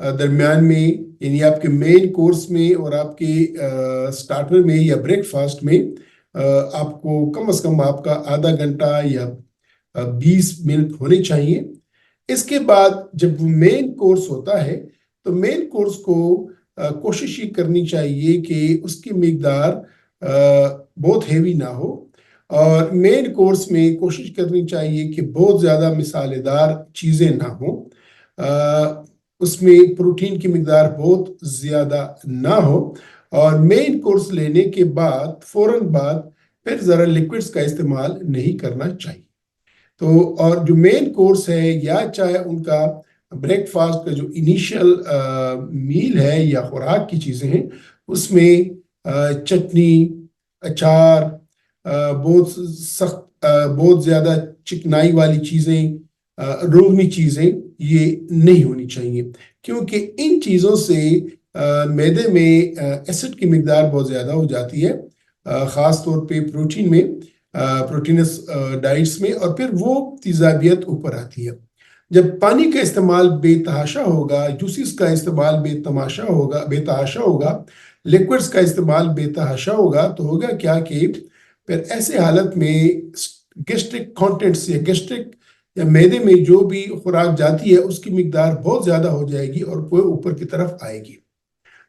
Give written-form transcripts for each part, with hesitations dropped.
درمیان میں یعنی آپ کے مین کورس میں اور آپ کے سٹارٹر میں یا بریک فاسٹ میں آپ کو کم از کم آپ کا آدھا گھنٹہ یا 20 منٹ ہونے چاہیے۔ اس کے بعد جب وہ مین کورس ہوتا ہے تو مین کورس کو کوشش یہ کرنی چاہیے کہ اس کی مقدار بہت ہیوی نہ ہو، اور مین کورس میں کوشش کرنی چاہیے کہ بہت زیادہ مسالے دار چیزیں نہ ہوں، اس میں پروٹین کی مقدار بہت زیادہ نہ ہو، اور مین کورس لینے کے بعد فوراً بعد پھر ذرا لیکوڈز کا استعمال نہیں کرنا چاہیے۔ تو اور جو مین کورس ہے یا چاہے ان کا بریک فاسٹ کا جو انیشل میل ہے یا خوراک کی چیزیں ہیں، اس میں چٹنی، اچار، بہت سخت بہت زیادہ چکنائی والی چیزیں، روغنی چیزیں یہ نہیں ہونی چاہیے، کیونکہ ان چیزوں سے معدے میں ایسڈ کی مقدار بہت زیادہ ہو جاتی ہے، خاص طور پہ پروٹین میں، پروٹینس ڈائٹس میں، اور پھر وہ تیزابیت اوپر آتی ہے۔ جب پانی کا استعمال بے تحاشا ہوگا، جوسز کا استعمال بے تحاشا ہوگا، لیکوڈز کا استعمال بے تحاشا ہوگا، تو ہوگا کیا کہ پھر ایسے حالت میں گیسٹرک کانٹینٹس یا گیسٹرک یا معدے میں جو بھی خوراک جاتی ہے اس کی مقدار بہت زیادہ ہو جائے گی اور وہ اوپر کی طرف آئے گی۔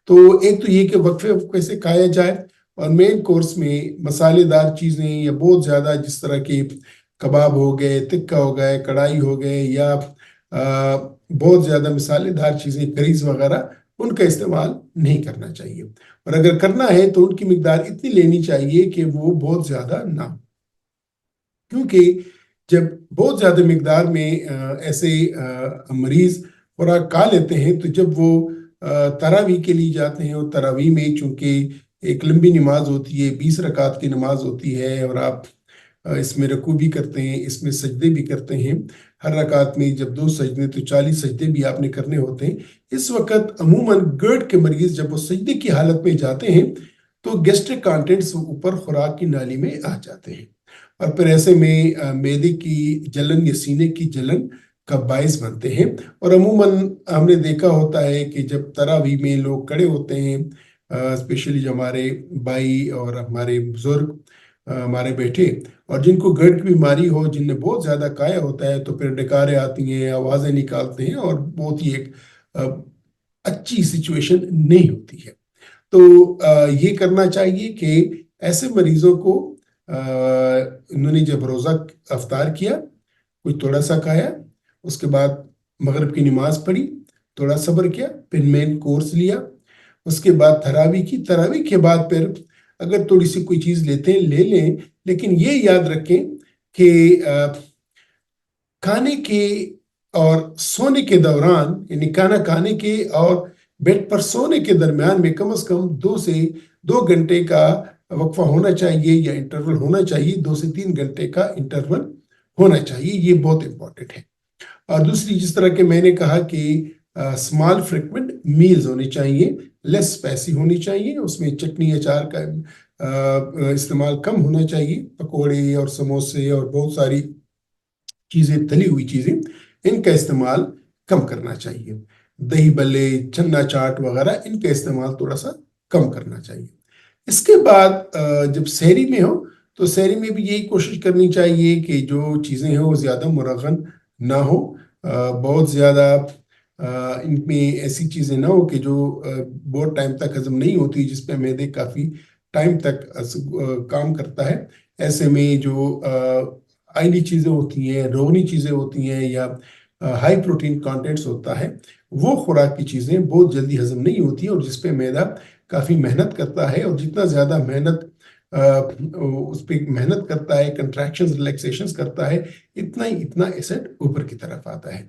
تو ایک تو یہ کہ وقفے سے کھایا جائے، اور مین کورس میں مسالے دار چیزیں یا بہت زیادہ جس طرح کے کباب ہو گئے، تکہ ہو گئے، کڑھائی ہو گئے، یا بہت زیادہ مسالے دار چیزیں کریز وغیرہ، ان کا استعمال نہیں کرنا چاہیے، اور اگر کرنا ہے تو ان کی مقدار اتنی لینی چاہیے کہ وہ بہت زیادہ نہ ہو، کیونکہ جب بہت زیادہ مقدار میں ایسے مریض خوراک کھا لیتے ہیں تو جب وہ تراویح کے لیے جاتے ہیں، اور تراویح میں چونکہ ایک لمبی نماز ہوتی ہے، 20 رکعت کی نماز ہوتی ہے، اور آپ اس میں رکوع بھی کرتے ہیں، اس میں سجدے بھی کرتے ہیں، ہر رکعت میں جب 2 سجدے تو 40 سجدے بھی آپ نے کرنے ہوتے ہیں۔ اس وقت عموماً گرڈ کے مریض جب وہ سجدے کی حالت میں جاتے ہیں تو گیسٹرک کانٹینٹس اوپر خوراک کی نالی میں آ جاتے ہیں، اور پھر ایسے میں معدے کی جلن یا سینے کی جلن کا باعث بنتے ہیں۔ اور عموماً ہم نے دیکھا ہوتا ہے کہ جب تراویح میں لوگ کھڑے ہوتے ہیں، اسپیشلی جو ہمارے بھائی اور ہمارے بزرگ، ہمارے بیٹے، اور جن کو گرڈ کی بیماری ہو، جن نے بہت زیادہ کھایا ہوتا ہے، تو پھر ڈکاریں آتی ہیں، آوازیں نکالتے ہیں، اور بہت ہی ایک اچھی سچویشن نہیں ہوتی ہے۔ تو یہ کرنا چاہیے کہ ایسے مریضوں کو انہوں نے جب روزہ افطار کیا، کوئی تھوڑا سا کھایا، اس کے بعد مغرب کی نماز پڑھی، تھوڑا صبر کیا، پھر مین کورس لیا، اس کے بعد تراویح کے بعد پھر اگر تھوڑی سی کوئی چیز لیتے ہیں لے لیں، لیکن یہ یاد رکھیں کہ کھانے کے اور سونے کے دوران، یعنی کھانا کھانے کے اور بیڈ پر سونے کے درمیان میں کم از کم 2 سے 2 گھنٹے کا وقفہ ہونا چاہیے، یا انٹرول ہونا چاہیے، 2 سے 3 گھنٹے کا انٹرول ہونا چاہیے، یہ بہت امپورٹنٹ ہے۔ اور دوسری، جس طرح کہ میں نے کہا کہ اسمال فریکوینٹ میلز ہونے چاہیے، لیس اسپائسی ہونی چاہیے، اس میں چٹنی اچار کا استعمال کم ہونا چاہیے، پکوڑے اور سموسے اور بہت ساری چیزیں، تلی ہوئی چیزیں، ان کا استعمال کم کرنا چاہیے، دہی بلے، چنا چاٹ وغیرہ، ان کا استعمال تھوڑا سا کم کرنا چاہیے۔ اس کے بعد جب سحری میں ہو تو سحری میں بھی یہی کوشش کرنی چاہیے کہ جو چیزیں ہیں وہ زیادہ مرغن نہ ہو، بہت زیادہ ان میں ایسی چیزیں نہ ہو کہ جو بہت ٹائم تک ہضم نہیں ہوتی، جس پہ معدے کافی ٹائم تک کام کرتا ہے۔ ایسے میں جو آئلی چیزیں ہوتی ہیں، روغنی چیزیں ہوتی ہیں، یا ہائی پروٹین کانٹینٹس ہوتا ہے، وہ خوراک کی چیزیں بہت جلدی ہضم نہیں ہوتی ہیں، اور جس پہ معدہ کافی محنت کرتا ہے، اور جتنا زیادہ اس پہ محنت کرتا ہے، کنٹریکشنز، ریلیکسیشنز کرتا ہے، اتنا ایسڈ اوپر کی طرف آتا ہے۔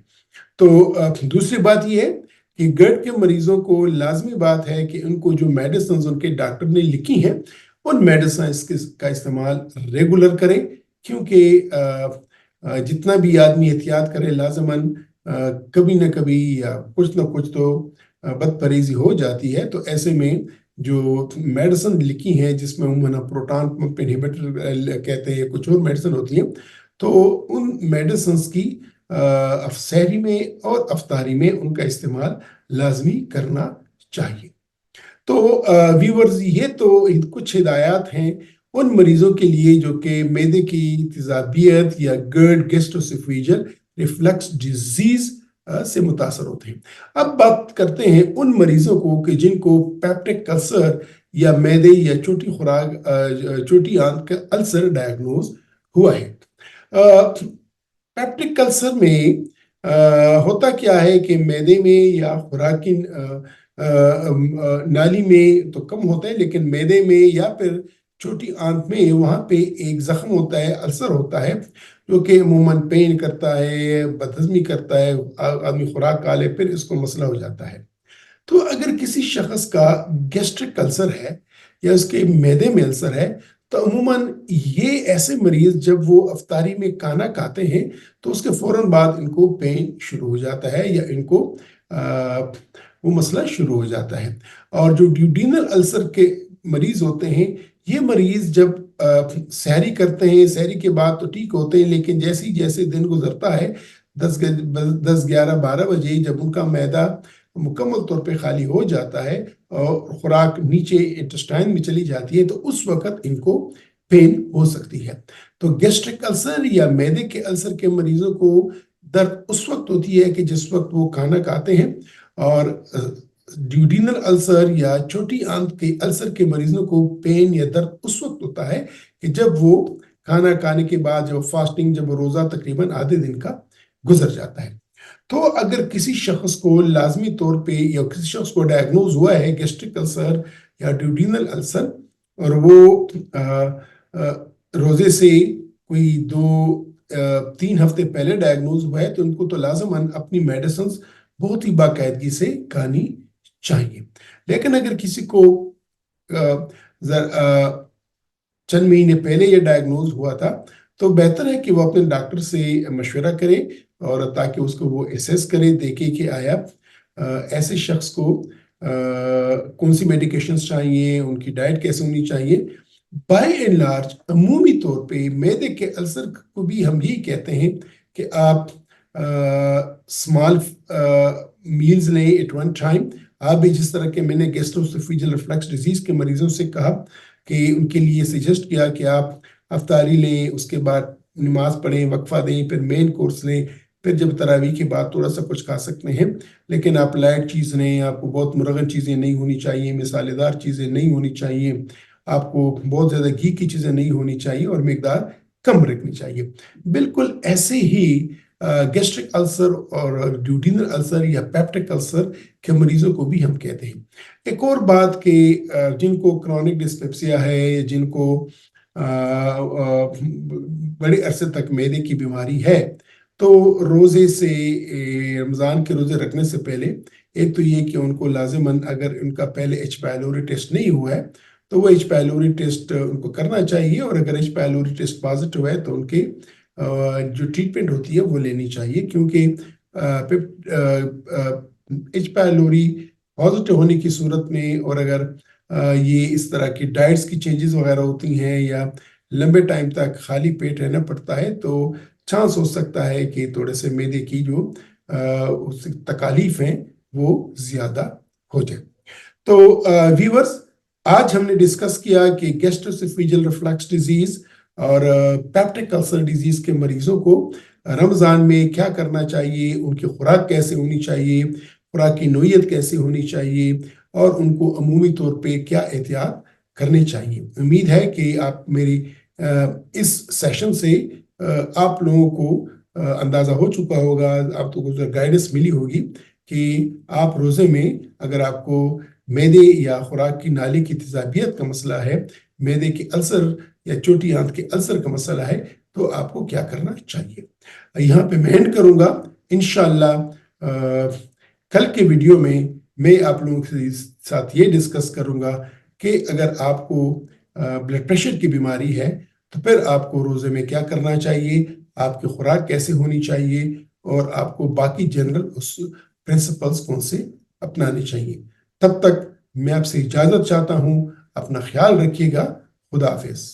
تو دوسری بات یہ ہے کہ گرڈ کے مریضوں کو لازمی بات ہے کہ ان کو جو میڈیسنز ان کے ڈاکٹر نے لکھی ہیں، ان میڈیسنز کا استعمال ریگولر کریں، کیونکہ جتنا بھی آدمی احتیاط کرے، لازماً کبھی نہ کبھی یا کچھ نہ کچھ تو بد پریزی ہو جاتی ہے۔ تو ایسے میں جو میڈیسن لکھی ہیں، جس میں عموماً پروٹون پمپ انہیبیٹر کہتے ہیں، کچھ اور میڈیسن ہوتی ہیں، تو ان میڈیسنز کی سحری میں اور افطاری میں ان کا استعمال لازمی کرنا چاہیے۔ تو ویورز یہ تو کچھ ہدایات ہیں ان مریضوں کے لیے جو کہ معدے کی تیزابیت یا گرڈ گیسٹروسوفیجل ریفلکس ڈیزیز سے متاثر ہوتے ہیں۔ اب بات کرتے ہیں ان مریضوں کو کہ جن کو پیپٹک السر یا معدے یا چھوٹی آنت کا السر ڈائگنوز ہوا ہے۔ پیپٹک السر میں ہوتا کیا ہے کہ معدے میں یا خوراکی نالی میں تو کم ہوتا ہے، لیکن معدے میں یا پھر چھوٹی آنت میں وہاں پہ ایک زخم ہوتا ہے، السر ہوتا ہے، جو کہ عموماً پین کرتا ہے، بدہضمی کرتا ہے، آدمی خوراک کھا لے پھر اس کو مسئلہ ہو جاتا ہے۔ تو اگر کسی شخص کا گیسٹرک السر ہے یا اس کے معدے میں السر ہے تو عموماً یہ ایسے مریض جب وہ افطاری میں کھانا کھاتے ہیں تو اس کے فوراً بعد ان کو پین شروع ہو جاتا ہے یا ان کو وہ مسئلہ شروع ہو جاتا ہے۔ اور جو ڈیوڈینل السر کے مریض ہوتے ہیں یہ مریض جب سحری کرتے ہیں، سحری کے بعد تو ٹھیک ہوتے ہیں، لیکن جیسے دن گزرتا ہے 10 11 12 بجے جب ان کا معدہ مکمل طور پہ خالی ہو جاتا ہے اور خوراک نیچے انٹسٹائن میں چلی جاتی ہے تو اس وقت ان کو پین ہو سکتی ہے۔ تو گیسٹرک السر یا معدے کے السر کے مریضوں کو درد اس وقت ہوتی ہے کہ جس وقت وہ کھانا کھاتے ہیں، اور ڈیوڈینل السر یا چھوٹی آنت کے السر کے مریضوں کو پین یا درد اس وقت ہوتا ہے کہ جب وہ کھانا کھانے کے بعد جب فاسٹنگ جب روزہ تقریباً آدھے دن کا گزر جاتا ہے۔ تو اگر کسی شخص کو لازمی طور پہ یا کسی شخص کو ڈائگنوز ہوا ہے گیسٹرک السر یا ڈیوڈینل السر اور وہ روزے سے کوئی 2-3 ہفتے پہلے ڈائگنوز ہوا ہے تو ان کو تو لازماً اپنی میڈیسنز بہت ہی باقاعدگی سے کھانی چاہیے۔ لیکن اگر کسی کو چند مہینے پہلے یہ ڈائگنوز ہوا تھا تو بہتر ہے کہ وہ اپنے ڈاکٹر سے مشورہ کرے اور تاکہ اس کو وہ اسیس کرے، دیکھے کہ آیا ایسے شخص کو کون سی میڈیکیشنز چاہیے، ان کی ڈائٹ کیسے ہونی چاہیے۔ بائی اینڈ لارج عمومی طور پہ معدے کے السر کو بھی ہم یہی کہتے ہیں کہ آپ اسمال میلز لیں ایٹ ون ٹائم۔ آپ بھی جس طرح کہ میں نے گیسٹروسوفیجل ریفلکس ڈیزیز کے مریضوں سے کہا کہ ان کے لیے سجیسٹ کیا کہ آپ افطاری لیں، اس کے بعد نماز پڑھیں، وقفہ دیں، پھر مین کورس لیں، پھر جب تراویح کے بعد تھوڑا سا کچھ کھا سکتے ہیں، لیکن آپ لائٹ چیز لیں، آپ کو بہت مرغن چیزیں نہیں ہونی چاہیے، مسالے دار چیزیں نہیں ہونی چاہیے، آپ کو بہت زیادہ گھی کی چیزیں نہیں ہونی چاہیے اور مقدار کم رکھنی چاہیے۔ بالکل ایسے ہی گیسٹرک السر اور ڈیوڈینل السر یا پیپٹک السر کے مریضوں کو بھی ہم کہتے ہیں۔ ایک اور بات کہ جن کو کرونک ڈسپیپسیا ہے، جن کو بڑے عرصے تک معدے کی بیماری ہے، تو روزے سے رمضان کے روزے رکھنے سے پہلے ایک تو یہ کہ ان کو لازماً اگر ان کا پہلے ایچ پائلوری ٹیسٹ نہیں ہوا ہے تو وہ ایچ پائلوری ٹیسٹ ان کو کرنا چاہیے، اور اگر ایچ پائلوری ٹیسٹ پازیٹیو ہے تو ان کے جو ٹریٹمنٹ ہوتی ہے وہ لینی چاہیے، کیونکہ ایچ پائلوری پازیٹیو ہونے کی صورت میں اور اگر یہ اس طرح کی ڈائٹس کی چینجز وغیرہ ہوتی ہیں یا لمبے ٹائم تک خالی پیٹ رہنا پڑتا ہے تو چانس ہو سکتا ہے کہ تھوڑے سے معدے کی جو تکالیف ہیں وہ زیادہ ہو جائے۔ تو ویورز، آج ہم نے ڈسکس کیا کہ گیسٹروسوفیجل ریفلکس ڈیزیز اور پیپٹک السر ڈیزیز کے مریضوں کو رمضان میں کیا کرنا چاہیے، ان کی خوراک کیسے ہونی چاہیے، خوراک کی نوعیت کیسے ہونی چاہیے، اور ان کو عمومی طور پہ کیا احتیاط کرنے چاہیے۔ امید ہے کہ آپ میری اس سیشن سے آپ لوگوں کو اندازہ ہو چکا ہوگا، آپ کو گائیڈنس ملی ہوگی کہ آپ روزے میں اگر آپ کو معدے یا خوراک کی نالی کی تیزابیت کا مسئلہ ہے، معدے کے السر یا چھوٹی آنت کے السر کا مسئلہ ہے، تو آپ کو کیا کرنا چاہیے۔ یہاں پہ میں اینڈ کروں گا۔ انشاءاللہ کل کے ویڈیو میں آپ لوگوں کے ساتھ یہ ڈسکس کروں گا کہ اگر آپ کو بلڈ پریشر کی بیماری ہے تو پھر آپ کو روزے میں کیا کرنا چاہیے، آپ کی خوراک کیسے ہونی چاہیے، اور آپ کو باقی جنرل پرنسپلز کون سے اپنانے چاہیے۔ تب تک میں آپ سے اجازت چاہتا ہوں، اپنا خیال رکھیے گا۔ خدا حافظ۔